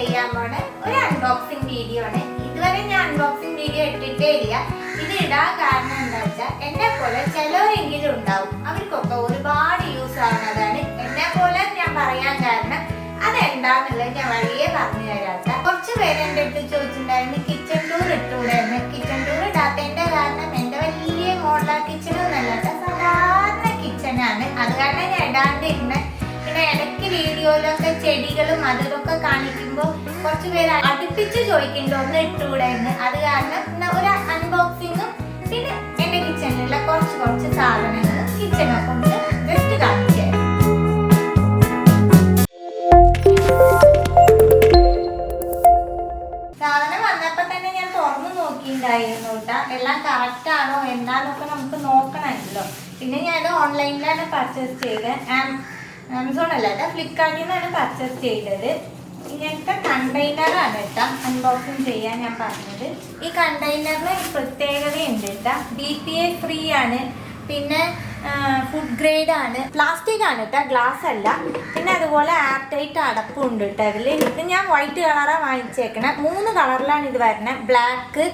ചെയ്യാൻ പോണ ഒരു അൺബോക്സിംഗ് വീഡിയോ ആണ്. ഇതുവരെ ഞാൻ അൺബോക്സിംഗ് വീഡിയോ ഇട്ടിട്ടേ ഇല്ല. ഇത് ഇടാൻ കാരണം എന്താ വെച്ചാൽ എന്നെ പോലെ ചിലരെങ്കിലും ഉണ്ടാവും, അവർക്കൊക്കെ ഒരുപാട് യൂസ് ആവുന്നതാണ്. എന്നെ പോലെ ഞാൻ പറയാൻ കാരണം അതെന്താന്നുള്ളത് ഞാൻ വഴിയെ പറഞ്ഞു തരാത്ത. കുറച്ച് പേര് എൻ്റെ അടുത്ത് ചോദിച്ചിട്ടുണ്ടായിരുന്നു കിച്ചൺ ടൂർ ഇട്ടൂടായിരുന്നു. കിച്ചൺ ടൂർ ഇടാത്തതിന്റെ കാരണം എന്റെ വലിയ മോഡലാർ കിച്ചണൊന്നല്ലാത്ത സാധാരണ കിച്ചണാണ്. അത് കാരണം ഞാൻ ഇടാണ്ടിരുന്നത്. പിന്നെ ഇടയ്ക്ക് വീഡിയോയിലൊക്കെ ചെടികളും അതൊക്കെ കാണിക്കുമ്പോൾ കുറച്ച് പേര് അടുപ്പിച്ച് ചോദിക്കുന്നുണ്ട് ഒന്ന് ഇട്ടുകൂടായിരുന്നു. അത് കാരണം ഒരു അൺബോക്സിങ്ങും പിന്നെ എന്റെ കിച്ചണിലുള്ള കുറച്ച് സാധനങ്ങളും കിച്ചണൊക്കെ ഒന്ന് ജസ്റ്റ് കാണിച്ചു. സാധനം വന്നപ്പോ തന്നെ ഞാൻ തുറന്നു നോക്കിയിട്ടുണ്ടായിരുന്നു കേട്ടാ, എല്ലാം കറക്റ്റ് ആണോ എന്താന്നൊക്കെ നമുക്ക് നോക്കണമല്ലോ. പിന്നെ ഞാൻ ഓൺലൈനിലാണ് പർച്ചേസ് ചെയ്തത്. ആമസോൺ അല്ല കേട്ടോ, ഫ്ലിപ്കാർട്ടിൽ നിന്നാണ് പർച്ചേസ് ചെയ്തത്. ഇങ്ങനത്തെ കണ്ടെയ്നറാണ് കേട്ടോ അൺബോക്സിങ് ചെയ്യാൻ ഞാൻ പറഞ്ഞത്. ഈ കണ്ടെയ്നറിന് പ്രത്യേകതയുണ്ട് കേട്ടോ, BPA ഫ്രീ ആണ്, പിന്നെ ഫുഡ് ഗ്രേഡ് ആണ്, പ്ലാസ്റ്റിക് ആണ് കേട്ടോ, ഗ്ലാസ് അല്ല. പിന്നെ അതുപോലെ എയർ ടൈറ്റ് അടപ്പും ഉണ്ട് കേട്ടോ അതിൽ. ഇത് ഞാൻ വൈറ്റ് കളറാണ് വാങ്ങിച്ചേക്കണേ. 3 കളറിലാണ് ഇത് വരുന്നത്, ബ്ലാക്ക്,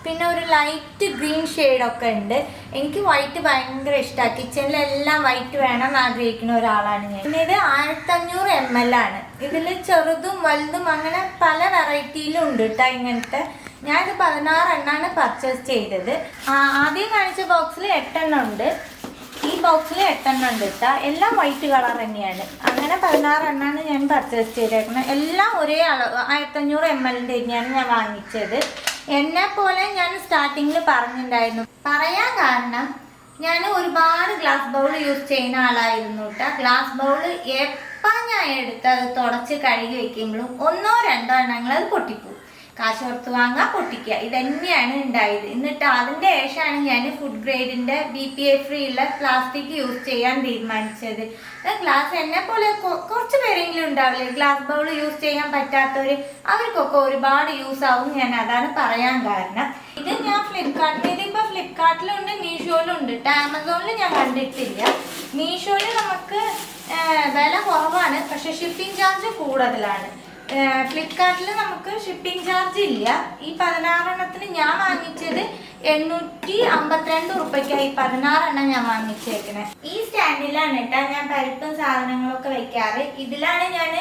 പിന്നെ ഒരു ലൈറ്റ് ഗ്രീൻ ഷെയ്ഡൊക്കെ ഉണ്ട്. എനിക്ക് വൈറ്റ് ഭയങ്കര ഇഷ്ടമാണ്, കിച്ചണിലെല്ലാം വൈറ്റ് വേണം ആഗ്രഹിക്കുന്ന ഒരാളാണ് ഞാൻ. പിന്നെ ഇത് 1500 ml ആണ്. ഇതിൽ ചെറുതും വലുതും അങ്ങനെ പല വെറൈറ്റിയിലും ഉണ്ട് കേട്ടോ ഇങ്ങനത്തെ. ഞാനിത് 16 എണ്ണമാണ് പർച്ചേസ് ചെയ്തത്. ആദ്യം കാണിച്ച ബോക്സിൽ 8 എണ്ണം ഉണ്ട്, ഈ ബോക്സിൽ 8 എണ്ണം ഉണ്ട് കേട്ടോ. എല്ലാം വൈറ്റ് കളർ തന്നെയാണ്. അങ്ങനെ 16 എണ്ണമാണ് ഞാൻ പർച്ചേസ് ചെയ്തേക്കുന്നത്. എല്ലാം ഒരേ അളവ് 1500 ml തന്നെയാണ് ഞാൻ വാങ്ങിച്ചത്. എന്നെ പോലെ ഞാൻ സ്റ്റാർട്ടിങ്ങിൽ പറഞ്ഞിട്ടുണ്ടായിരുന്നു. പറയാൻ കാരണം ഞാൻ ഒരുപാട് ഗ്ലാസ് ബൗൾ യൂസ് ചെയ്യുന്ന ആളായിരുന്നു കേട്ടോ. ഗ്ലാസ് ബൗൾ എപ്പോൾ ഞാൻ എടുത്ത് അത് തുടച്ച് കഴുകി വെക്കുമ്പോഴും 1 2 എണ്ണങ്ങൾ അത് പൊട്ടിപ്പോവും. കാശ് കൊടുത്ത് വാങ്ങാൻ പൊട്ടിക്കുക, ഇതന്നെയാണ് ഉണ്ടായത്. എന്നിട്ട് അതിൻ്റെ ശേഷമാണ് ഞാൻ ഫുഡ് ഗ്രേഡിൻ്റെ BPA ഫ്രീ ഉള്ള പ്ലാസ്റ്റിക് യൂസ് ചെയ്യാൻ തീരുമാനിച്ചത്. ഗ്ലാസ് എന്നെ പോലെ കുറച്ച് പേരെങ്കിലും ഉണ്ടാവില്ലേ ഗ്ലാസ് ബൗൾ യൂസ് ചെയ്യാൻ പറ്റാത്തവർ, അവർക്കൊക്കെ ഒരുപാട് യൂസ് ആവും. ഞാൻ അതാണ് പറയാൻ കാരണം. ഇത് ഞാൻ ഫ്ലിപ്കാർട്ടിൽ, ഇതിപ്പോൾ ഫ്ലിപ്കാർട്ടിലുണ്ട്, മീഷോയിലുണ്ട് കേട്ടോ. ആമസോണിൽ ഞാൻ കണ്ടിട്ടില്ല. മീഷോയിൽ നമുക്ക് വില കുറവാണ്, പക്ഷെ ഷിപ്പിംഗ് ചാർജ് കൂടുതലാണ്. ഫ്ലിപ്കാർട്ടിൽ നമുക്ക് ഷിപ്പിംഗ് ചാർജ് ഇല്ല. ഈ 16 എണ്ണത്തിന് ഞാൻ വാങ്ങിച്ചത് 852 രൂപയ്ക്കായി 16 എണ്ണം ഞാൻ വാങ്ങിച്ചേക്കണേ. ഈ സ്റ്റാൻഡിലാണ് കേട്ടോ ഞാൻ പരിപ്പും സാധനങ്ങളൊക്കെ വെക്കാറ്. ഇതിലാണ് ഞാൻ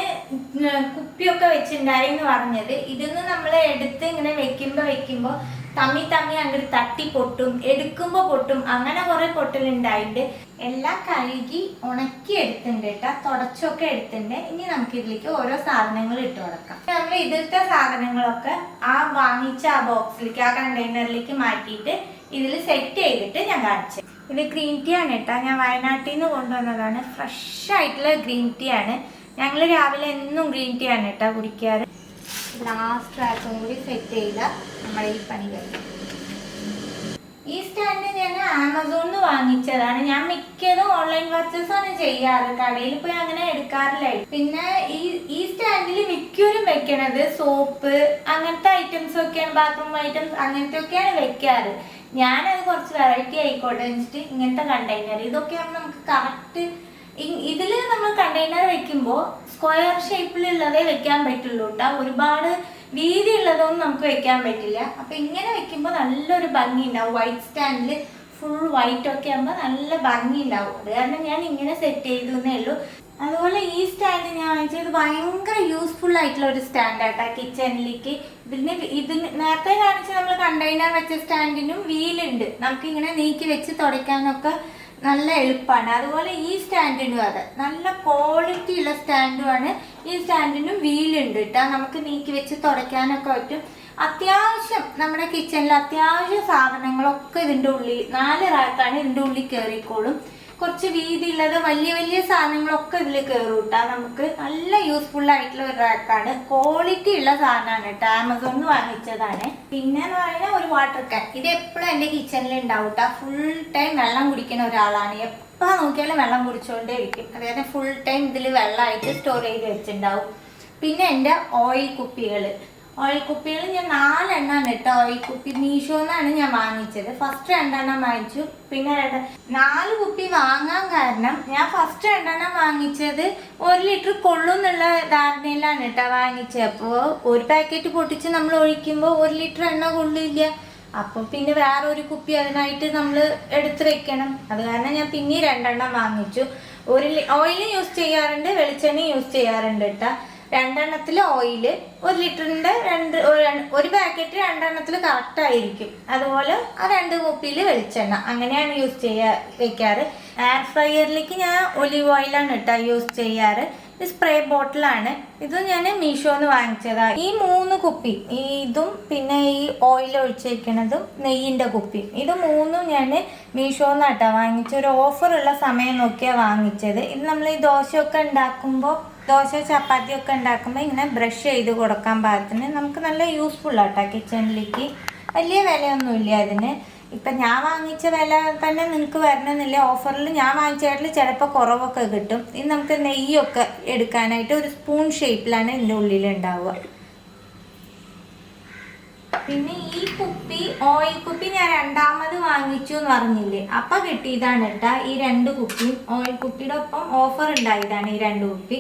കുപ്പിയൊക്കെ വെച്ചിട്ടുണ്ടായെന്ന് പറഞ്ഞത്. ഇതിന്ന് നമ്മൾ എടുത്ത് ഇങ്ങനെ വെക്കുമ്പോൾ തമ്മി അങ്ങോട്ട് തട്ടി പൊട്ടും, എടുക്കുമ്പോൾ പൊട്ടും, അങ്ങനെ കുറെ പൊട്ടലുണ്ടായിട്ട് എല്ലാം കഴുകി ഉണക്കി എടുത്തിട്ടുണ്ട് കേട്ടോ, തുടച്ചൊക്കെ എടുത്തിട്ടുണ്ട്. ഇനി നമുക്ക് ഇതിലേക്ക് ഓരോ സാധനങ്ങൾ ഇട്ട് കൊടുക്കാം. നമ്മൾ ഇതിലത്തെ സാധനങ്ങളൊക്കെ വാങ്ങിച്ച ബോക്സിലേക്ക്, കണ്ടെയ്നറിലേക്ക് മാറ്റിയിട്ട് ഇതിൽ സെറ്റ് ചെയ്തിട്ട് ഞാൻ കാണിച്ചു. ഇത് ഗ്രീൻ ടീ ആണ് കേട്ടോ, ഞാൻ വയനാട്ടിൽ നിന്ന് കൊണ്ടുവന്നതാണ്. ഫ്രഷ് ആയിട്ടുള്ള ഗ്രീൻ ടീ ആണ്. ഞങ്ങൾ രാവിലെ എന്നും ഗ്രീൻ ടീ ആണ് കേട്ടോ കുടിക്കാറ്. ലാസ്റ്റ് ട്രാക്കും കൂടി സെറ്റ് ചെയ്ത നമ്മുടെ ഈ പണി കഴിഞ്ഞു. ഈ സ്റ്റാൻഡ് ഞാൻ ആമസോണിൽ നിന്ന് വാങ്ങിച്ചതാണ്. ഞാൻ മിക്കതും ഓൺലൈൻ പർച്ചേസ് ആണ് ചെയ്യാറ്, കടയിൽ പോയി അങ്ങനെ എടുക്കാറില്ല. പിന്നെ ഈ സ്റ്റാൻഡിൽ മിക്കവരും വെക്കണത് സോപ്പ് അങ്ങനത്തെ ഐറ്റംസ് ഒക്കെയാണ്, ബാത്റൂം ഐറ്റംസ് അങ്ങനത്തെ ഒക്കെയാണ് വെക്കാറ്. ഞാനത് കുറച്ച് വെറൈറ്റി ആയിക്കോട്ടെ വെച്ചിട്ട് ഇങ്ങനത്തെ കണ്ടെയ്നർ, ഇതൊക്കെയാണ് നമുക്ക് കറക്റ്റ്. ഇതിൽ നമ്മൾ കണ്ടെയ്നർ വെക്കുമ്പോൾ സ്ക്വയർ ഷേപ്പിലുള്ളതേ വെക്കാൻ പറ്റുള്ളൂ കേട്ടോ, ഒരുപാട് വീതി ഉള്ളതൊന്നും നമുക്ക് വെക്കാൻ പറ്റില്ല. അപ്പം ഇങ്ങനെ വെക്കുമ്പോൾ നല്ലൊരു ഭംഗി ഉണ്ടാവും. വൈറ്റ് സ്റ്റാൻഡിൽ ഫുൾ വൈറ്റ് ഒക്കെ ആകുമ്പോൾ നല്ല ഭംഗി ഉണ്ടാവും. അത് കാരണം ഞാൻ ഇങ്ങനെ സെറ്റ് ചെയ്തേ ഉള്ളൂ. അതുപോലെ ഈ സ്റ്റാൻഡ് ഞാൻ വാങ്ങിച്ചത് ഭയങ്കര യൂസ്ഫുൾ ആയിട്ടുള്ള ഒരു സ്റ്റാൻഡാട്ടോ കിച്ചണിലേക്ക്. ഇത് നേരത്തെ കാണിച്ച നമ്മൾ കണ്ടെയ്നർ വെച്ച സ്റ്റാൻഡിനും വീലുണ്ട്, നമുക്കിങ്ങനെ നീക്കി വെച്ച് തുടയ്ക്കാനൊക്കെ നല്ല എളുപ്പമാണ്. അതുപോലെ ഈ സ്റ്റാൻഡിനും അതെ നല്ല ക്വാളിറ്റി ഉള്ള സ്റ്റാൻഡുമാണ്. ഈ സ്റ്റാൻഡിനും വീലുണ്ട് കേട്ടോ, നമുക്ക് നീക്കി വെച്ച് തുടയ്ക്കാനൊക്കെ പറ്റും. അത്യാവശ്യം നമ്മുടെ കിച്ചണിൽ അത്യാവശ്യം സാധനങ്ങളൊക്കെ ഇതിൻ്റെ ഉള്ളിൽ 4 റാക്കാണ് ഇതിൻ്റെ ഉള്ളിൽ കയറിക്കോളും. കുറച്ച് വീതിയുള്ളത് വലിയ സാധനങ്ങളൊക്കെ ഇതിൽ കയറും കേട്ടോ. നമുക്ക് നല്ല യൂസ്ഫുൾ ആയിട്ടുള്ള ഒരു റാക്കാണ്, ക്വാളിറ്റി ഉള്ള സാധനമാണ് കേട്ടോ, ആമസോണിൽ നിന്ന് വാങ്ങിച്ചതാണ്. പിന്നെ എന്ന് പറയുന്നത് ഒരു വാട്ടർ ക്യാൻ, ഇത് എപ്പോഴും എൻ്റെ കിച്ചണിൽ ഉണ്ടാവും കേട്ടോ. ഫുൾ ടൈം വെള്ളം കുടിക്കുന്ന ഒരാളാണ്, എപ്പോൾ നോക്കിയാലും വെള്ളം കുടിച്ചുകൊണ്ടേ ഇരിക്കും. അതായത് ഫുൾ ടൈം ഇതിൽ വെള്ളമായിട്ട് സ്റ്റോർ ചെയ്ത് വെച്ചിട്ടുണ്ടാവും. പിന്നെ എൻ്റെ ഓയിൽ കുപ്പികൾ, ഓയിൽ കുപ്പികൾ ഞാൻ 4 എണ്ണമാണ് കേട്ടോ. ഓയിൽ കുപ്പി മീഷോന്നാണ് ഞാൻ വാങ്ങിച്ചത്. ഫസ്റ്റ് 2 എണ്ണം വാങ്ങിച്ചു, പിന്നെ 4 കുപ്പി വാങ്ങാൻ കാരണം ഞാൻ ഫസ്റ്റ് 2 എണ്ണം വാങ്ങിച്ചത് 1 ലിറ്റർ കൊള്ളുന്നുള്ള ധാരണയിലാണ് കേട്ടോ വാങ്ങിച്ചത്. അപ്പോൾ ഒരു പാക്കറ്റ് പൊട്ടിച്ച് നമ്മൾ ഒഴിക്കുമ്പോൾ 1 ലിറ്റർ എണ്ണ കൊള്ളില്ല. അപ്പോൾ പിന്നെ വേറൊരു കുപ്പി അതിനായിട്ട് നമ്മൾ എടുത്ത് വെക്കണം. അത് കാരണം ഞാൻ പിന്നെ 2 എണ്ണം വാങ്ങിച്ചു. ഓയിൽ യൂസ് ചെയ്യാറുണ്ട്, വെളിച്ചെണ്ണ യൂസ് ചെയ്യാറുണ്ട് കേട്ടോ. 2 എണ്ണത്തിൽ ഓയില്, 1 ലിറ്ററിന്റെ ഒരു പാക്കറ്റ് 2 എണ്ണത്തിൽ കറക്റ്റ് ആയിരിക്കും. അതുപോലെ ആ 2 കുപ്പിയിൽ വെളിച്ചെണ്ണ, അങ്ങനെയാണ് യൂസ് വെക്കാറ്. എയർ ഫ്രയറിലേക്ക് ഞാൻ ഒലിവ് ഓയിലാണ് കേട്ടോ യൂസ് ചെയ്യാറ്. ഇത് സ്പ്രേ ബോട്ടിലാണ്. ഇത് ഞാൻ മീഷോന്ന് വാങ്ങിച്ചതാണ്. ഈ 3 കുപ്പി, ഇതും പിന്നെ ഈ ഓയിൽ ഒഴിച്ചിരിക്കുന്നതും നെയ്യിൻ്റെ കുപ്പി, ഇത് 3ഉം ഞാൻ മീഷോന്നാട്ടോ വാങ്ങിച്ച. ഒരു ഓഫറുള്ള സമയം നോക്കിയാണ് വാങ്ങിച്ചത്. ഇത് നമ്മൾ ഈ ദോശയൊക്കെ ഉണ്ടാക്കുമ്പോൾ, ദോശ ചപ്പാത്തി ഒക്കെ ഉണ്ടാക്കുമ്പോൾ ഇങ്ങനെ ബ്രഷ് ചെയ്ത് കൊടുക്കാൻ പാകത്തിന് നമുക്ക് നല്ല യൂസ്ഫുൾ ആട്ടോ കിച്ചണിലേക്ക്. വലിയ വിലയൊന്നുമില്ല അതിന്. ഇപ്പം ഞാൻ വാങ്ങിച്ച വില തന്നെ നിങ്ങൾക്ക് വരണമെന്നില്ല. ഓഫറിൽ ഞാൻ വാങ്ങിച്ചതിൽ ചിലപ്പോൾ കുറവൊക്കെ കിട്ടും. ഇത് നമുക്ക് നെയ്യൊക്കെ എടുക്കാനായിട്ട് ഒരു സ്പൂൺ ഷേപ്പിലാണ് ഇതിൻ്റെ ഉള്ളിലുണ്ടാവുക. പിന്നെ ഈ കുപ്പി, ഓയിൽ കുപ്പി ഞാൻ 2ാമത് വാങ്ങിച്ചു എന്ന് പറഞ്ഞില്ലേ, അപ്പം കിട്ടിയതാണ് കേട്ടോ ഈ 2 കുപ്പിയും. ഓയിൽ കുപ്പിയുടെ ഒപ്പം ഓഫർ ഉണ്ടായതാണ് ഈ 2 കുപ്പി.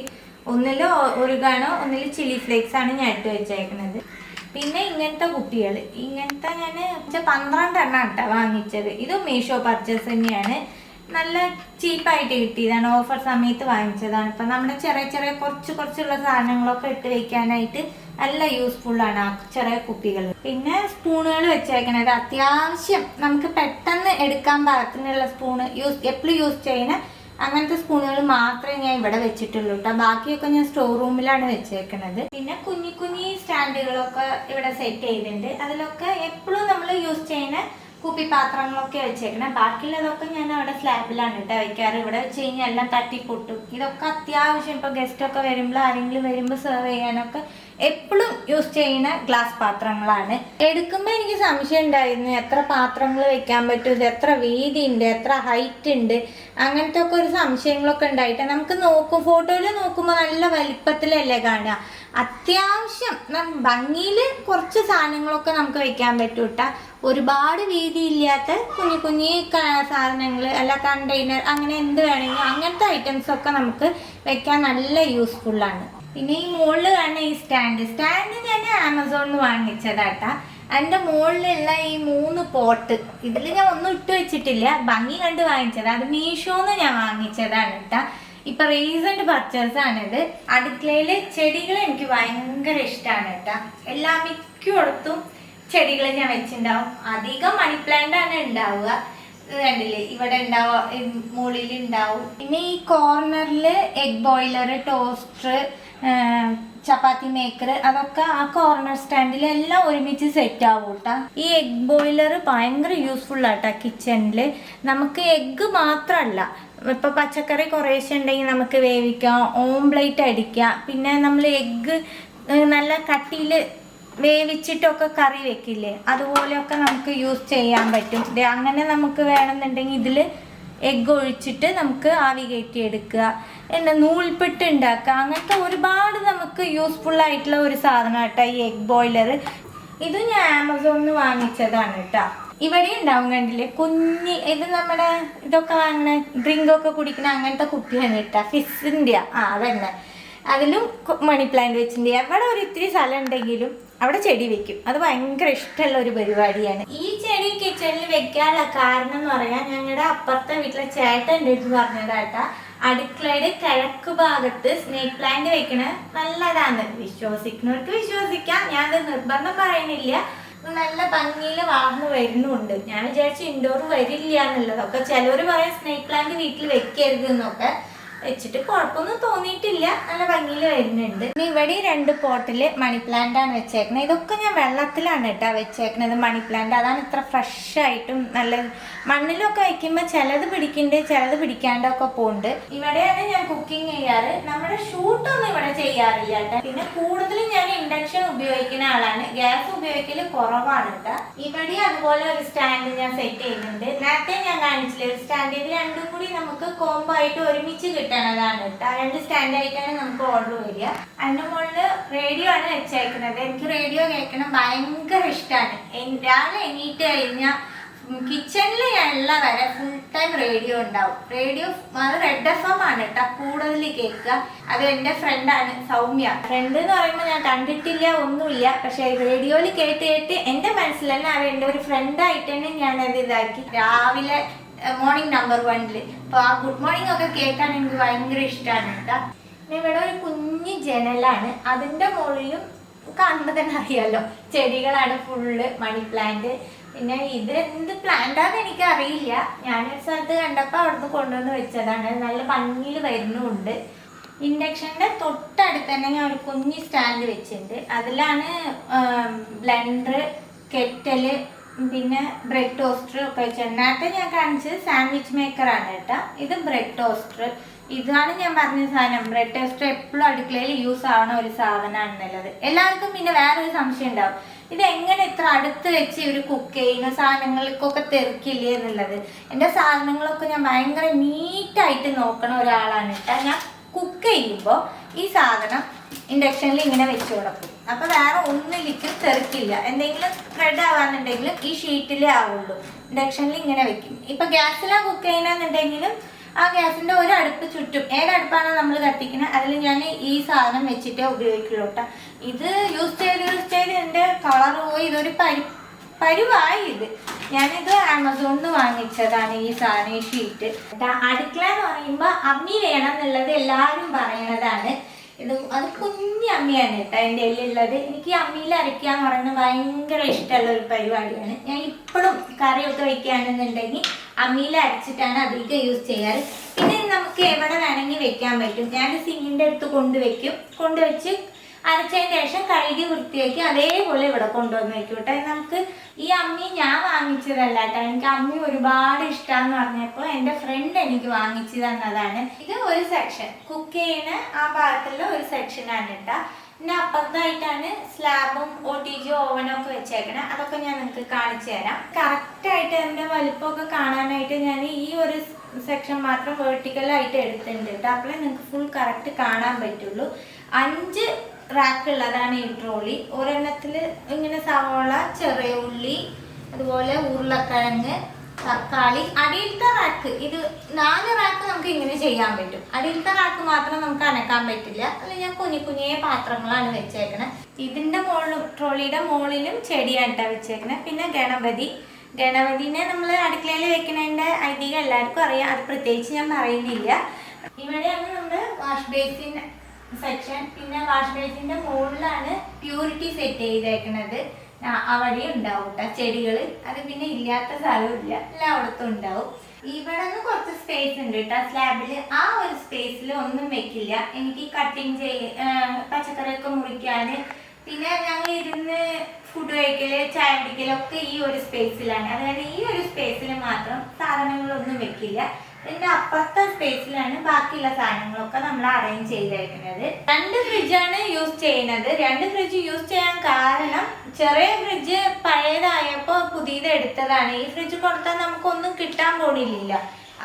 ഒന്നിൽ ഒറിഗാനോ, ഒന്നിൽ ചില്ലി ഫ്ലേക്സ് ആണ് ഞാൻ ഇട്ട് വെച്ചേക്കുന്നത്. പിന്നെ ഇങ്ങനത്തെ കുപ്പികൾ, ഇങ്ങനത്തെ ഞാൻ 12 എണ്ണം കേട്ടോ വാങ്ങിച്ചത്. ഇത് മീഷോ പർച്ചേസ് തന്നെയാണ്. നല്ല ചീപ്പായിട്ട് കിട്ടിയതാണ്, ഓഫർ സമയത്ത് വാങ്ങിച്ചതാണ്. ഇപ്പം നമ്മുടെ ചെറിയ കുറച്ചുള്ള സാധനങ്ങളൊക്കെ ഇട്ട് വെക്കാനായിട്ട് നല്ല യൂസ്ഫുള്ളാണ് ആ ചെറിയ കുപ്പികൾ. പിന്നെ സ്പൂണുകൾ വെച്ചേക്കണത് അത്യാവശ്യം നമുക്ക് പെട്ടെന്ന് എടുക്കാൻ പാകത്തിനുള്ള സ്പൂണ്, എപ്പോഴും യൂസ് ചെയ്യുന്ന അങ്ങനത്തെ സ്പൂണുകൾ മാത്രമേ ഞാൻ ഇവിടെ വെച്ചിട്ടുള്ളൂ കേട്ടോ. ബാക്കിയൊക്കെ ഞാൻ സ്റ്റോർ റൂമിലാണ് വെച്ചേക്കുന്നത്. പിന്നെ കുഞ്ഞി സ്റ്റാൻഡുകളൊക്കെ ഇവിടെ സെറ്റ് ചെയ്തിട്ടുണ്ട്. അതിലൊക്കെ എപ്പോഴും നമ്മൾ യൂസ് ചെയ്യുന്ന കുപ്പിപ്പാത്രങ്ങളൊക്കെ വെച്ചേക്കണം. ബാക്കിയുള്ളതൊക്കെ ഞാൻ അവിടെ സ്ലാബിലാണ് കേട്ടോ വയ്ക്കാറ്. ഇവിടെ വെച്ച് കഴിഞ്ഞാൽ എല്ലാം തട്ടിപ്പൊട്ടും. ഇതൊക്കെ അത്യാവശ്യം ഇപ്പോൾ ഗസ്റ്റൊക്കെ വരുമ്പോൾ, ആരെങ്കിലും വരുമ്പോൾ സെർവ് ചെയ്യാനൊക്കെ എപ്പോഴും യൂസ് ചെയ്യുന്ന ഗ്ലാസ് പാത്രങ്ങളാണ്. എടുക്കുമ്പോൾ എനിക്ക് സംശയം ഉണ്ടായിരുന്നു എത്ര പാത്രങ്ങൾ വെക്കാൻ പറ്റും, ഇത് എത്ര വീതി ഉണ്ട്, എത്ര ഹൈറ്റ് ഉണ്ട്, അങ്ങനത്തെ ഒക്കെ ഒരു സംശയങ്ങളൊക്കെ ഉണ്ടായിട്ട് നമുക്ക് ഫോട്ടോയിൽ നോക്കുമ്പോൾ നല്ല വലിപ്പത്തിലല്ലേ കാണുക. അത്യാവശ്യം ഭംഗിയിൽ കുറച്ച് സാധനങ്ങളൊക്കെ നമുക്ക് വെക്കാൻ പറ്റും കേട്ടോ. ഒരുപാട് വീതിയില്ലാത്ത കുഞ്ഞി സാധനങ്ങൾ, അല്ല കണ്ടെയ്നർ, അങ്ങനെ എന്ത് വേണമെങ്കിലും അങ്ങനത്തെ ഐറ്റംസ് ഒക്കെ നമുക്ക് വെക്കാൻ നല്ല യൂസ്ഫുള്ളാണ്. പിന്നെ ഈ മുകളിൽ കാണുന്ന ഈ സ്റ്റാൻഡ് ഞാൻ ആമസോണിൽ നിന്ന് വാങ്ങിച്ചതാട്ടാ. അതിൻ്റെ മുകളിലുള്ള ഈ 3 പോട്ട്, ഇതിൽ ഞാൻ ഒന്നും ഇട്ട് വെച്ചിട്ടില്ല, ഭംഗി കണ്ട് വാങ്ങിച്ചത്. അത് മീഷോന്ന് ഞാൻ വാങ്ങിച്ചതാണ് കേട്ടോ. ഇപ്പൊ റീസെന്റ് പർച്ചേസ് ആണിത്. അടുക്കളയിൽ ചെടികൾ എനിക്ക് ഭയങ്കര ഇഷ്ടമാണ് കേട്ടോ. മിക്കയിടത്തും ചെടികൾ ഞാൻ വെച്ചിട്ടുണ്ടാവും. അധികം മണി പ്ലാന്റ് ആണ് ഉണ്ടാവുക. കണ്ടില്ലേ, ഇവിടെ ഉണ്ടാവുക, മുകളിൽ ഉണ്ടാവും. പിന്നെ ഈ കോർണറിൽ എഗ് ബോയിലർ, ടോസ്റ്റർ, ചപ്പാത്തി മേക്കർ, അതൊക്കെ ആ കോർണർ സ്റ്റാൻഡിൽ എല്ലാം ഒരുമിച്ച് സെറ്റ് ആവും കേട്ടോ. ഈ എഗ് ബോയിലർ ഭയങ്കര യൂസ്ഫുൾ ആട്ടോ കിച്ചണിൽ. നമുക്ക് എഗ്ഗ് മാത്രമല്ല, ഇപ്പം പച്ചക്കറി കുറേശ്ശെ ഉണ്ടെങ്കിൽ നമുക്ക് വേവിക്കാം, ഓംപ്ലേറ്റ് അടിക്കാം. പിന്നെ നമ്മൾ എഗ്ഗ് നല്ല കട്ടിയിൽ വേവിച്ചിട്ടൊക്കെ കറി വെക്കില്ലേ, അതുപോലെയൊക്കെ നമുക്ക് യൂസ് ചെയ്യാൻ പറ്റും. അങ്ങനെ നമുക്ക് വേണമെന്നുണ്ടെങ്കിൽ ഇതിൽ എഗ്ഗ് ഒഴിച്ചിട്ട് നമുക്ക് ആവി കയറ്റി എടുക്കുക, നൂൽപ്പെട്ട് ഉണ്ടാക്കുക, അങ്ങനത്തെ ഒരുപാട് നമുക്ക് യൂസ്ഫുൾ ആയിട്ടുള്ള ഒരു സാധനം കേട്ടോ ഈ എഗ് ബോയിലർ. ഇത് ഞാൻ ആമസോണിൽ നിന്ന് വാങ്ങിച്ചതാണ് കേട്ടോ. ഇവിടെ ഉണ്ടാവും കണ്ടില്ലേ ഇത് നമ്മുടെ ഇതൊക്കെ വാങ്ങണ ഡ്രിങ്കൊക്കെ കുടിക്കുന്ന അങ്ങനത്തെ കുപ്പിയാണ് കേട്ടോ, ഫിസിൻ്റെ. അതന്നെ, അതിലും മണി പ്ലാന്റ് വെച്ചിട്ടുണ്ട്. എവിടെ ഒരു ഇത്തിരി സ്ഥലം ഉണ്ടെങ്കിലും അവിടെ ചെടി വെക്കും. അത് ഭയങ്കര ഇഷ്ടമുള്ള ഒരു പരിപാടിയാണ്. ഈ ചെടി കിച്ചണിൽ വെക്കാനുള്ള കാരണം എന്ന് പറയാൻ, ഞങ്ങളുടെ അപ്പുറത്തെ വീട്ടിലെ ചേട്ടൻ്റെ അടുത്ത് പറഞ്ഞതാട്ടാ, അടുക്കളയുടെ കിഴക്ക് ഭാഗത്ത് സ്നേക്ക് പ്ലാന്റ് വെക്കണ നല്ലതാണ്. വിശ്വസിക്കുന്നവർക്ക് വിശ്വസിക്കാം, ഞാനത് നിർബന്ധം പറയുന്നില്ല. നല്ല ഭംഗിയിൽ വളർന്നു വരുന്നുണ്ട്. ഞാൻ വിചാരിച്ചു ഇൻഡോർ വരില്ല എന്നുള്ളതൊക്കെ. ചിലവർ പറയും സ്നേക്ക് പ്ലാന്റ് വീട്ടിൽ വെക്കരുത് എന്നൊക്കെ. വെച്ചിട്ട് കുഴപ്പമൊന്നും തോന്നിയിട്ടില്ല, നല്ല ഭംഗിയിൽ വരുന്നുണ്ട്. ഇനി ഇവിടെ 2 പോട്ടിൽ മണി പ്ലാന്റ് ആണ് വെച്ചേക്കുന്നത്. ഇതൊക്കെ ഞാൻ വെള്ളത്തിലാണ് കേട്ടോ വെച്ചേക്കുന്നത് മണി പ്ലാന്റ്. അതാണ് ഇത്ര ഫ്രഷ് ആയിട്ടും നല്ലത്. മണ്ണിലൊക്കെ വയ്ക്കുമ്പോൾ ചിലത് പിടിക്കുന്നുണ്ട്, ചിലത് പിടിക്കാണ്ടൊക്കെ പോകുന്നുണ്ട്. ഇവിടെയാണ് ഞാൻ കുക്കിംഗ് ചെയ്യാറ്. നമ്മുടെ ഷൂട്ടൊന്നും ഇവിടെ ചെയ്യാറില്ല കേട്ടോ. പിന്നെ കൂടുതലും ഞാൻ ഇൻഡക്ഷൻ ഉപയോഗിക്കുന്ന ആളാണ്, ഗ്യാസ് ഉപയോഗിക്കൽ കുറവാണ് കേട്ടോ. ഇവിടെ അതുപോലെ ഒരു സ്റ്റാൻഡ് ഞാൻ സെറ്റ് ചെയ്യുന്നുണ്ട്. നേരത്തെ ഞാൻ കാണിച്ചില്ല ഒരു സ്റ്റാൻഡ്. ഇത് 2ഉം കൂടി നമുക്ക് കോംബോ ആയിട്ട് ഒരുമിച്ച് കിട്ടും കിട്ടണതാണ് കേട്ടോ. 2 സ്റ്റാൻഡായിട്ടാണ് നമുക്ക് ഓർഡർ വരിക. അതിൻ്റെ മുകളിൽ റേഡിയോ ആണ് വെച്ചേക്കുന്നത്. എനിക്ക് റേഡിയോ കേൾക്കണം ഭയങ്കര ഇഷ്ടമാണ്. രാവിലെ എണീറ്റ് കഴിഞ്ഞാൽ കിച്ചണിൽ ഉള്ള വരെ ഫുൾ ടൈം റേഡിയോ ഉണ്ടാവും. റേഡിയോ അത് റെഡ് FM ആണ് കേട്ടോ കൂടുതൽ കേൾക്കുക. അത് എൻ്റെ ഫ്രണ്ടാണ് സൗമ്യ. ഫ്രണ്ട് എന്ന് പറയുമ്പോൾ ഞാൻ കണ്ടിട്ടില്ല ഒന്നുമില്ല, പക്ഷെ റേഡിയോയിൽ കേട്ട് കേട്ട് എൻ്റെ മനസ്സിൽ തന്നെ അവ എൻ്റെ ഒരു ഫ്രണ്ടായിട്ട് തന്നെ ഞാനത് ഇതാക്കി. രാവിലെ മോർണിംഗ് നമ്പർ 1 അപ്പോൾ ആ ഗുഡ് മോർണിംഗ് ഒക്കെ കേൾക്കാൻ എനിക്ക് ഭയങ്കര ഇഷ്ടമാണ് കേട്ടോ. ഇവിടെ ഒരു കുഞ്ഞു ജനലാണ്. അതിൻ്റെ മുകളിലും കാണുമ്പോൾ തന്നെ അറിയാമല്ലോ ചെടികളാണ് ഫുള്ള്. Money plant. പിന്നെ ഇത് എന്ത് പ്ലാന്റാന്ന് എനിക്ക് അറിയില്ല. ഞാനൊരു സ്ഥലത്ത് കണ്ടപ്പോൾ അവിടുന്ന് കൊണ്ടുവന്ന് വെച്ചതാണ്. നല്ല ഭംഗിയിൽ വരുന്നുമുണ്ട്. ഇൻഡക്ഷൻ്റെ തൊട്ടടുത്ത് തന്നെ ഞാൻ ഒരു കുഞ്ഞ് സ്റ്റാൻഡ് വെച്ചിട്ടുണ്ട്. അതിലാണ് ബ്ലെൻഡർ, കെറ്റല്, പിന്നെ ബ്രെഡ് ടോസ്റ്റർ ഒക്കെ വെച്ചത്. നേരത്തെ ഞാൻ കാണിച്ചത് സാൻഡ്വിച്ച് മേക്കറാണ് കേട്ടോ. ഇത് ബ്രെഡ് ടോസ്റ്റർ. ഇതാണ് ഞാൻ പറഞ്ഞ സാധനം. ബ്രെഡ് ടോസ്റ്റർ എപ്പോഴും അടുക്കളയിൽ യൂസ് ആവണ ഒരു സാധനമാണെന്നുള്ളത്. എല്ലാവർക്കും പിന്നെ വേറൊരു സംശയം ഉണ്ടാവും, ഇത് എങ്ങനെ ഇത്ര അടുത്ത് വെച്ച് ഇവർ കുക്ക് ചെയ്യുന്ന സാധനങ്ങൾക്കൊക്കെ തെറിക്കില്ലേ എന്നുള്ളത്. എൻ്റെ സാധനങ്ങളൊക്കെ ഞാൻ ഭയങ്കര നീറ്റായിട്ട് നോക്കണ ഒരാളാണ് കേട്ടോ. ഞാൻ കുക്ക് ചെയ്യുമ്പോൾ ഈ സാധനം ഇൻഡക്ഷനിൽ ഇങ്ങനെ വെച്ച് കൊടുക്കും. അപ്പോൾ വേറെ ഒന്നിലേക്ക് തെറിക്കില്ല. എന്തെങ്കിലും സ്പ്രെഡ് ആവാന്നുണ്ടെങ്കിലും ഈ ഷീറ്റിലേ ആവുള്ളൂ. ഇൻഡക്ഷനിൽ ഇങ്ങനെ വെക്കും. ഇപ്പം ഗ്യാസിലാണ് കുക്ക് ചെയ്യണമെന്നുണ്ടെങ്കിലും ആ ഗ്യാസിൻ്റെ ഒരു അടുപ്പ് ചുറ്റും ഏതടുപ്പാണോ നമ്മൾ കത്തിക്കുന്നത് അതിൽ ഞാൻ ഈ സാധനം വെച്ചിട്ടേ ഉപയോഗിക്കുള്ളൂ കേട്ടോ. ഇത് യൂസ് ചെയ്ത് എൻ്റെ കളർ പോയി. ഇതൊരു പരുവായി. ഞാനിത് ആമസോണിൽ നിന്ന് വാങ്ങിച്ചതാണ് ഈ സാധനം, ഈ ഷീറ്റ്. അടുക്കള എന്ന് പറയുമ്പോൾ അമ്മി വേണം എന്നുള്ളത് എല്ലാവരും പറയണതാണ്. അത് കുഞ്ഞ് അമ്മിയാണ് കേട്ടോ എൻ്റെ കയ്യിലുള്ളത്. എനിക്ക് അമ്മിയിൽ അരയ്ക്കുക എന്ന് പറയുന്നത് ഭയങ്കര ഇഷ്ടമുള്ള ഒരു പരിപാടിയാണ്. ഞാൻ ഇപ്പോഴും കറിയൊക്കെ വയ്ക്കുകയാണെന്നുണ്ടെങ്കിൽ അമ്മിയിൽ അരച്ചിട്ടാണ് അധികം യൂസ് ചെയ്യാറ്. പിന്നെ നമുക്ക് എവിടെ വേണമെങ്കിൽ വെക്കാൻ പറ്റും. ഞാൻ സിങ്കിൻ്റെ അടുത്ത് കൊണ്ടുവച്ച് അരച്ചതിന് ശേഷം കഴുകി വൃത്തിയാക്കി അതേപോലെ ഇവിടെ കൊണ്ടുവന്ന് വെക്കും കേട്ടോ. നമുക്ക് ഈ അമ്മി ഞാൻ വാങ്ങിച്ചതല്ല കേട്ടോ. എനിക്ക് അമ്മി ഒരുപാട് ഇഷ്ടമാന്ന് പറഞ്ഞപ്പോൾ എൻ്റെ ഫ്രണ്ട് എനിക്ക് വാങ്ങിച്ചു തന്നതാണ്. ഇത് ഒരു സെക്ഷൻ, കുക്ക് ചെയ്യുന്ന ആ ഭാഗത്തുള്ള ഒരു സെക്ഷനാണ് കേട്ടോ. പിന്നെ അപ്പുറത്തായിട്ടാണ് സ്ലാബും OTG ഓവനും ഒക്കെ വെച്ചേക്കണേ. അതൊക്കെ ഞാൻ നിങ്ങൾക്ക് കാണിച്ചു തരാം. കറക്റ്റായിട്ട് എൻ്റെ വലുപ്പമൊക്കെ കാണാനായിട്ട് ഞാൻ ഈ ഒരു സെക്ഷൻ മാത്രം വെർട്ടിക്കലായിട്ട് എടുത്തിട്ടുണ്ട് കേട്ടോ. അപ്പോഴേ നിങ്ങൾക്ക് ഫുൾ കറക്റ്റ് കാണാൻ പറ്റുള്ളൂ. 5 റാക്കുള്ളതാണ് ഈ ട്രോളി. ഒരെണ്ണത്തിൽ ഇങ്ങനെ സവോള, ചെറിയ ഉള്ളി, അതുപോലെ ഉരുളക്കിഴങ്ങ്, തക്കാളി. അടിയിലത്തെ റാക്ക് ഇത് 4 റാക്ക് നമുക്ക് ഇങ്ങനെ ചെയ്യാൻ പറ്റും. അടിയിലത്തെ റാക്ക് മാത്രം നമുക്ക് അനക്കാൻ പറ്റില്ല. അതിൽ ഞാൻ കുഞ്ഞിയ പാത്രങ്ങളാണ് വെച്ചേക്കണേ. ഇതിൻ്റെ മുകളിലും ട്രോളിയുടെ മുകളിലും ചെടിയാണ് വെച്ചേക്കണേ. പിന്നെ ഗണപതിനെ നമ്മൾ അടുക്കളയിൽ വെക്കുന്നതിൻ്റെ ഐതിഹ്യം എല്ലാവർക്കും അറിയാം. അത് പ്രത്യേകിച്ച് ഞാൻ പറയുന്നില്ല. ഇവിടെയാണ് നമ്മുടെ വാഷ് ബേസിൻ സെക്ഷൻ. പിന്നെ വാഷ് ബേസിൻ്റെ മുകളിലാണ് പ്യൂരിറ്റി സെറ്റ് ചെയ്തേക്കുന്നത്. അവിടെ ഉണ്ടാവും കേട്ടോ ചെടികൾ. അത് പിന്നെ ഇല്ലാത്ത സ്ഥലമില്ല, എല്ലായിടത്തും ഉണ്ടാവും. ഇവിടെ നിന്ന് കുറച്ച് സ്പേസ് ഉണ്ട് കേട്ടോ സ്ലാബിൽ. ആ ഒരു സ്പേസിൽ ഒന്നും വെക്കില്ല. എനിക്ക് കട്ടിങ് പച്ചക്കറിയൊക്കെ മുറിക്കാൻ, പിന്നെ ഞങ്ങൾ ഇരുന്ന് ഫുഡ് കഴിക്കല്, ചായ കുടിക്കലൊക്കെ ഈ ഒരു സ്പേസിലാണ്. അതായത് ഈ ഒരു സ്പേസിൽ മാത്രം സാധനങ്ങളൊന്നും വെക്കില്ല. ഇതിൻ്റെ അപ്പുറത്തെ സ്പേസിലാണ് ബാക്കിയുള്ള സാധനങ്ങളൊക്കെ നമ്മൾ അറേഞ്ച് ചെയ്തേക്കുന്നത്. 2 ഫ്രിഡ്ജാണ് യൂസ് ചെയ്യുന്നത്. 2 ഫ്രിഡ്ജ് യൂസ് ചെയ്യാൻ കാരണം ചെറിയ ഫ്രിഡ്ജ് പഴയതായപ്പോൾ പുതിയത് എടുത്തതാണ്. ഈ ഫ്രിഡ്ജ് കൊടുത്താൽ നമുക്കൊന്നും കിട്ടാൻ പോണില്ല.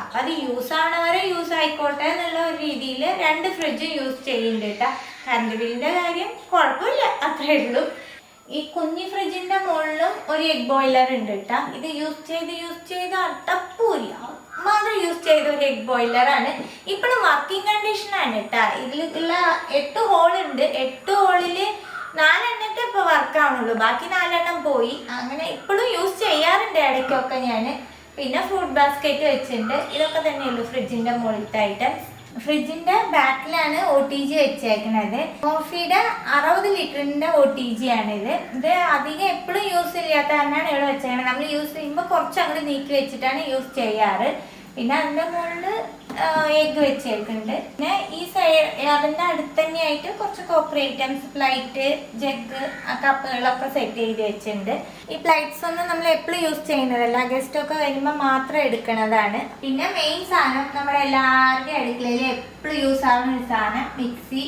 അപ്പം അത് യൂസ് ആവണവരെ യൂസ് ആയിക്കോട്ടെ എന്നുള്ള ഒരു രീതിയിൽ 2 ഫ്രിഡ്ജ് യൂസ് ചെയ്യുന്നുണ്ട് കേട്ടോ. കറണ്ട് ബില്ലിൻ്റെ കാര്യം കുഴപ്പമില്ല, അത്രേ ഉള്ളൂ. ഈ കുഞ്ഞി ഫ്രിഡ്ജിൻ്റെ മുകളിലും ഒരു എഗ് ബോയിലർ ഉണ്ട് കേട്ടോ. ഇത് യൂസ് ചെയ്ത് അട്ടപ്പൂല്ല മാത്രം യൂസ് ചെയ്ത ഒരു എഗ് ബോയിലറാണ്. ഇപ്പോഴും വർക്കിംഗ് കണ്ടീഷനാണ് കേട്ടോ. ഇതിലുള്ള 8 ഹോളുണ്ട്. 8 ഹോളിൽ 4 എണ്ണത്തെ ഇപ്പോൾ വർക്കാവുന്നുള്ളൂ. ബാക്കി 4 എണ്ണം പോയി. അങ്ങനെ ഇപ്പോഴും യൂസ് ചെയ്യാറുണ്ട് ഇടയ്ക്കൊക്കെ ഞാൻ. പിന്നെ ഫ്രൂട്ട് ബാസ്ക്കറ്റ് വെച്ചിട്ടുണ്ട്. ഇതൊക്കെ തന്നെയുള്ളൂ ഫ്രിഡ്ജിൻ്റെ മുകളിലത്തെ ഐറ്റംസ്. ഫ്രിഡ്ജിൻ്റെ ബാക്കിലാണ് OTG വെച്ചേക്കുന്നത്. കോഫിയുടെ 60 ലിറ്ററിൻ്റെ OTG ആണിത്. ഇത് അധികം എപ്പോഴും യൂസ് ചെയ്യാത്ത കാരണമാണ് ഇവിടെ വെച്ചേക്കുന്നത്. നമ്മൾ യൂസ് ചെയ്യുമ്പോൾ കുറച്ച് അങ്ങോട്ട് നീക്കി വെച്ചിട്ടാണ് യൂസ് ചെയ്യാറ്. പിന്നെ അതിൻ്റെ മുകളിൽ എഗ്ഗ് വെച്ചേക്കുന്നുണ്ട്. പിന്നെ ഈ അതിൻ്റെ അടുത്ത് തന്നെയായിട്ട് കുറച്ച് കോപ്പർ ഐറ്റംസ്, പ്ലേറ്റ്, ജഗ്, കപ്പുകളൊക്കെ സെറ്റ് ചെയ്ത് വെച്ചിട്ടുണ്ട്. ഈ പ്ലേറ്റ്സ് ഒന്നും നമ്മൾ എപ്പോഴും യൂസ് ചെയ്യുന്നതല്ല, ഗസ്റ്റൊക്കെ വരുമ്പോൾ മാത്രം എടുക്കുന്നതാണ്. പിന്നെ മെയിൻ സാധനം നമ്മുടെ എല്ലാവരുടെയും അടുക്കളയിൽ എപ്പോഴും യൂസ് ആവുന്ന ഒരു സാധനം മിക്സി.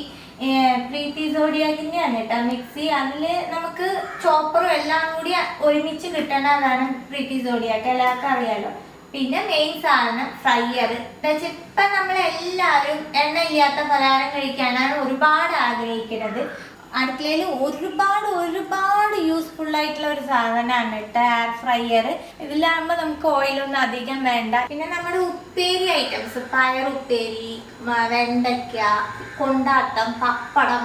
പ്രീതി സോഡിയാക്കിൻ്റെയാണ് കേട്ടോ മിക്സി. അതിൽ നമുക്ക് ചോപ്പറും എല്ലാം കൂടി ഒരുമിച്ച് കിട്ടേണ്ടതാണ് പ്രീതി സോഡിയാക്ക്. എല്ലാവർക്കും അറിയാലോ. പിന്നെ മെയിൻ സാധനം ഫ്രൈയർ. എന്താ വെച്ചാൽ ഇപ്പം നമ്മളെല്ലാവരും എണ്ണ ഇല്ലാത്ത പലഹാരം കഴിക്കാനാണ് ഒരുപാട് ആഗ്രഹിക്കുന്നത്. അടുക്കളയിൽ ഒരുപാട് യൂസ്ഫുൾ ആയിട്ടുള്ള ഒരു സാധനമാണ് കേട്ടോ എയർ ഫ്രൈയർ. ഇതിലാകുമ്പോൾ നമുക്ക് ഓയിലൊന്നും അധികം വേണ്ട. പിന്നെ നമ്മുടെ ഉപ്പേരി ഐറ്റംസ്, പയർ ഉപ്പേരി, വെണ്ടയ്ക്ക, കൊണ്ടാട്ടം, പപ്പടം,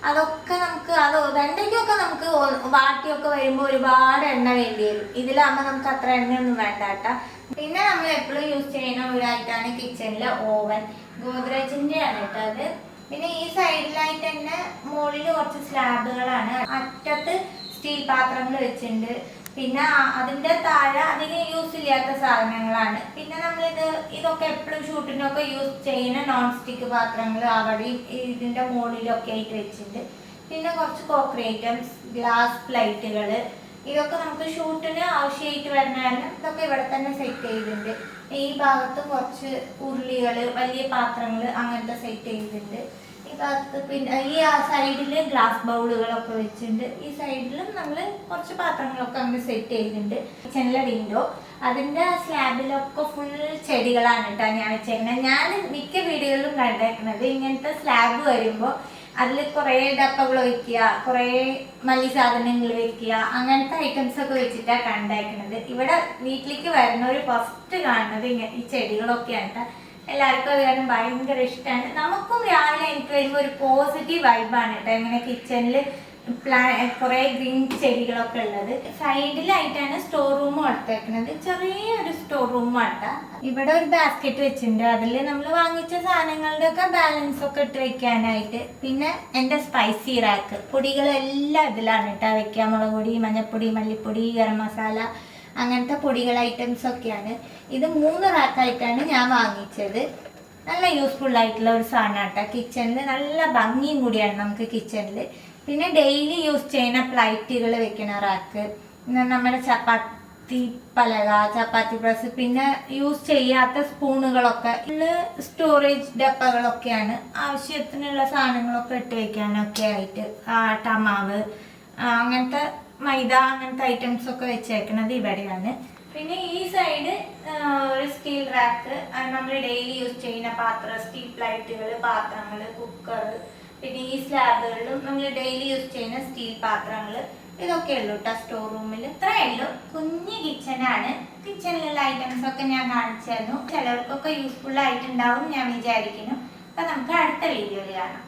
അതൊക്കെ നമുക്ക് വെണ്ടയ്ക്കൊക്കെ നമുക്ക് വാട്ടിയൊക്കെ വരുമ്പോൾ ഒരുപാട് എണ്ണ വേണ്ടി വരും. ഇതിലാകുമ്പോൾ നമുക്ക് അത്ര എണ്ണയൊന്നും വേണ്ട കേട്ടോ. പിന്നെ നമ്മൾ എപ്പോഴും യൂസ് ചെയ്യുന്ന ഒരു ഐറ്റമാണ് കിച്ചണിലെ ഓവൻ. ഗോദ്രേജിന്റെ ആണ് കേട്ടോ അത്. പിന്നെ ഈ സൈഡിലായിട്ട് തന്നെ മുകളിൽ കുറച്ച് സ്ലാബുകളാണ്, അറ്റത്ത് സ്റ്റീൽ പാത്രങ്ങൾ വെച്ചിട്ടുണ്ട്. പിന്നെ അതിന്റെ താഴെ അധികം യൂസ് ഇല്ലാത്ത സാധനങ്ങളാണ്. പിന്നെ ഇതൊക്കെ എപ്പോഴും ഷൂട്ടിനൊക്കെ യൂസ് ചെയ്യുന്ന നോൺ സ്റ്റിക്ക് പാത്രങ്ങൾ അവിടെ ഇതിന്റെ മുകളിലൊക്കെ ആയിട്ട് വെച്ചിട്ടുണ്ട്. പിന്നെ കുറച്ച് കോക്കറി ഐറ്റംസ്, ഗ്ലാസ് പ്ലേറ്റുകൾ, ഇതൊക്കെ നമുക്ക് ഷൂട്ടിന് ആവശ്യമായിട്ട് വരുന്നതാണ്. ഇതൊക്കെ ഇവിടെ തന്നെ സെറ്റ് ചെയ്തിട്ടുണ്ട്. ഈ ഭാഗത്ത് കുറച്ച് ഉരുളികൾ, വലിയ പാത്രങ്ങൾ അങ്ങനത്തെ സെറ്റ് ചെയ്തിട്ടുണ്ട്. ഈ ഭാഗത്ത് പിന്നെ ഈ സൈഡില് ഗ്ലാസ് ബൗളുകളൊക്കെ വെച്ചിട്ടുണ്ട്. ഈ സൈഡിലും നമ്മൾ കുറച്ച് പാത്രങ്ങളൊക്കെ അങ്ങനെ സെറ്റ് ചെയ്തിട്ടുണ്ട്. കിച്ചണിലെ വിൻഡോ, അതിന്റെ സ്ലാബിലൊക്കെ ഫുൾ ചെടികളാണ് കേട്ടോ ഞാൻ വെച്ചേക്കുന്നത്. ഞാൻ മിക്ക വീടുകളിലും കണ്ടേക്കുന്നത് ഇങ്ങനത്തെ സ്ലാബ് വരുമ്പോൾ അതിൽ കുറേ ഡപ്പകൾ വയ്ക്കുക, കുറേ മല്ലി സാധനങ്ങൾ വെക്കുക, അങ്ങനത്തെ ഐറ്റംസ് ഒക്കെ വെച്ചിട്ടാണ് കണ്ടേക്കുന്നത്. ഇവിടെ വീട്ടിലേക്ക് വരുന്നവർ ഫസ്റ്റ് കാണുന്നത് ഈ ചെടികളൊക്കെയാണ്. എല്ലാവർക്കും അത് കാരണം ഭയങ്കര ഇഷ്ടമാണ്. നമുക്കും രാവിലെ എനിക്ക് വരുമ്പോൾ ഒരു പോസിറ്റീവ് വൈബാണ് കേട്ടോ. ഇങ്ങനെ കിച്ചണിൽ കുറേ ഗ്രീൻ ചെടികളൊക്കെ ഉള്ളത്. സൈഡിലായിട്ടാണ് സ്റ്റോർ റൂം കൊടുത്തേക്കുന്നത്. ചെറിയൊരു സ്റ്റോർ റൂമാട്ടാ. ഇവിടെ ഒരു ബാസ്ക്കറ്റ് വെച്ചിട്ടുണ്ട്. അതിൽ നമ്മൾ വാങ്ങിച്ച സാധനങ്ങളുടെ ഒക്കെ ബാലൻസ് ഒക്കെ ഇട്ട് വെക്കാനായിട്ട്. പിന്നെ എൻ്റെ സ്പൈസി റാക്ക്, പൊടികളെല്ലാം ഇതിലാണ് കേട്ടോ വെക്കുക. മുളക് പൊടി, മഞ്ഞൾപ്പൊടി, മല്ലിപ്പൊടി, ഗരം മസാല, അങ്ങനത്തെ പൊടികൾ ഐറ്റംസ് ഒക്കെയാണ്. ഇത് 3 റാക്കായിട്ടാണ് ഞാൻ വാങ്ങിച്ചത്. നല്ല യൂസ്ഫുൾ ആയിട്ടുള്ള ഒരു സാധനം കേട്ടോ. കിച്ചണിൽ നല്ല ഭംഗിയും കൂടിയാണ് നമുക്ക് കിച്ചണിൽ. പിന്നെ ഡെയിലി യൂസ് ചെയ്യുന്ന പ്ലേറ്റുകൾ വെക്കുന്ന റാക്ക്, നമ്മുടെ ചപ്പാത്തി പലക, ചപ്പാത്തി പ്രസ്, പിന്നെ യൂസ് ചെയ്യാത്ത സ്പൂണുകളൊക്കെ, സ്റ്റോറേജ് ഡപ്പകളൊക്കെയാണ്. ആവശ്യത്തിനുള്ള സാധനങ്ങളൊക്കെ ഇട്ട് വെക്കാനൊക്കെ ആയിട്ട്. ടമാവ്, അങ്ങനത്തെ മൈദ, അങ്ങനത്തെ ഐറ്റംസ് ഒക്കെ വെച്ചേക്കുന്നത് ഇവിടെയാണ്. പിന്നെ ഈ സൈഡ് ഒരു സ്റ്റീൽ റാക്ക്, നമ്മൾ ഡെയിലി യൂസ് ചെയ്യുന്ന പാത്രം, സ്റ്റീൽ പ്ലേറ്റുകൾ, പാത്രങ്ങൾ, കുക്കർ. പിന്നെ ഈ സ്ലാബുകളിലും നമ്മൾ ഡെയിലി യൂസ് ചെയ്യുന്ന സ്റ്റീൽ പാത്രങ്ങൾ. ഇതൊക്കെ ഉള്ളൂ കേട്ടോ സ്റ്റോർ റൂമിൽ. ഇത്രയേ ഉള്ളൂ. കുഞ്ഞ് കിച്ചനാണ്. കിച്ചണിലുള്ള ഐറ്റംസ് ഒക്കെ ഞാൻ കാണിച്ചു തന്നു. ചിലർക്കൊക്കെ യൂസ്ഫുൾ ആയിട്ടുണ്ടാവും ഞാൻ വിചാരിക്കുന്നു. അപ്പൊ നമുക്ക് അടുത്ത വീഡിയോയിൽ കാണാം.